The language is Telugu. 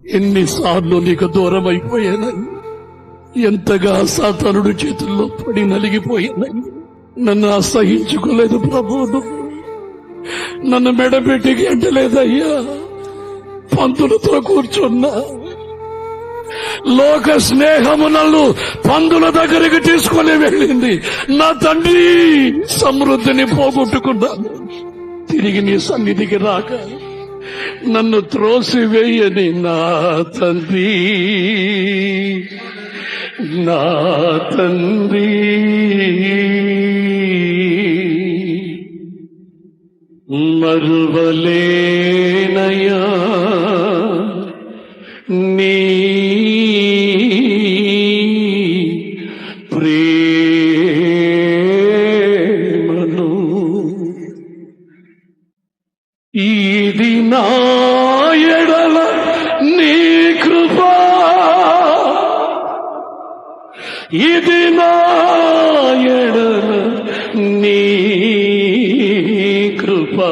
ఎన్నిసార్లు నీకు దూరం అయిపోయానని, ఎంతగా సాతానుడు చేతుల్లో పడి నలిగిపోయానని నన్ను అసహించుకోలేదు ప్రభు. నన్ను మెడపెట్టి గెంటలేదయ్యా. పంతులతో కూర్చున్నా. లోక స్నేహము నన్ను పందుల దగ్గరికి తీసుకుని వెళ్ళింది. నా తండ్రి, సమృద్ధిని పోగొట్టుకున్నాను. తిరిగి నీ సన్నిధికి రాక నన్ను త్రోసివేయని నా తండ్రి, నా తండ్రి. మరువలేనయా నీ ప్రేమను. ఇది నా ఎడల నీ కృపా, ఇది నా ఎడల నీ కృపా.